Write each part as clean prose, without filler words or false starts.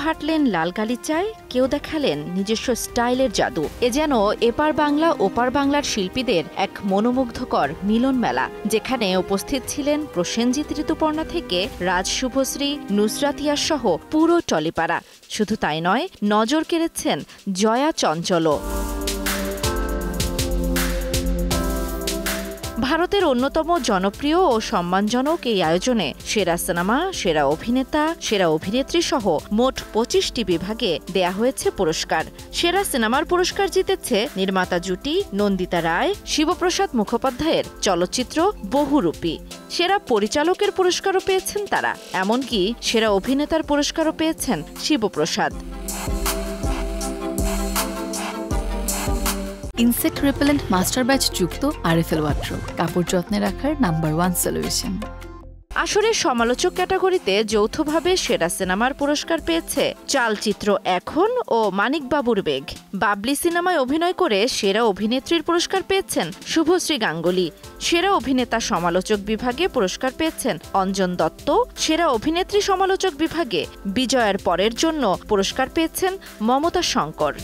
হাঁটলেন লাল গালিচায়, কেউ দেখালেন নিজস্ব স্টাইলের জাদু। এ যেন এপার বাংলা ওপার বাংলার শিল্পীদের এক মনোমুগ্ধকর মিলন মেলা, যেখানে উপস্থিত ছিলেন প্রসেনজিৎ ঋতুপর্ণা থেকে রাজ শুভশ্রী, নুসরাত ইয়াস সহ পুরো টলিপাড়া। শুধু তাই নয়, নজর কেড়েছেন জয়া চঞ্চলও। ভারতের অন্যতম জনপ্রিয় ও সম্মানজনক এই আয়োজনে সেরা সিনেমা, সেরা অভিনেতা, সেরা অভিনেত্রী সহ মোট ২৫টি বিভাগে দেয়া হয়েছে পুরস্কার। সেরা সিনেমার পুরস্কার জিতেছে নির্মাতা জুটি নন্দিতা রায়, শিবপ্রসাদ মুখোপাধ্যায়ের চলচ্চিত্র বহুরূপী। সেরা পরিচালকের পুরস্কারও পেয়েছেন তারা, এমনকি সেরা অভিনেতার পুরস্কারও পেয়েছেন Shiboprosad. Insect repellent master batch যুক্ত আরএফএল ওয়াট্রো, কাপড় যত্নে রাখার নাম্বার 1 সলিউশন। আসরের সমালোচক ক্যাটাগরিতে যৌথভাবে সেরা সিনেমার পুরস্কার পেয়েছে চালচিত্র এখন ও মানিকবাবুর বেগ। বাবলি সিনেমায় অভিনয় করে সেরা অভিনেত্রীর পুরস্কার পেয়েছেন শুভশ্রী গাঙ্গুলি। সেরা অভিনেতা সমালোচক বিভাগে পুরস্কার পেয়েছেন অঞ্জন দত্ত। সেরা অভিনেত্রী সমালোচক বিভাগে বিজয়ের পরের জন্য পুরস্কার পেয়েছেন মমতা শঙ্কর।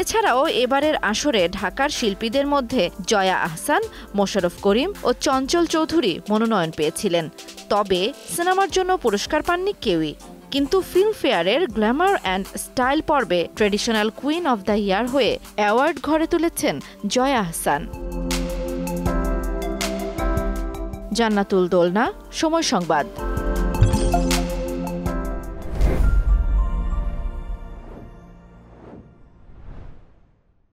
এছাড়াও এবারের আসরে ঢাকার শিল্পীদের মধ্যে জয়া আহসান, মোশাররফ করিম ও চঞ্চল চৌধুরী মনোনয়ন পেয়েছিলেন। তবে সিনেমার জন্য পুরস্কার পাননি কেউই। কিন্তু ফিল্মফেয়ারের গ্ল্যামার অ্যান্ড স্টাইল পর্বে traditional queen of the year হয়ে অ্যাওয়ার্ড ঘরে তুলেছেন জয়া আহসান। জান্নাতুল দোলনা, সময় সংবাদ।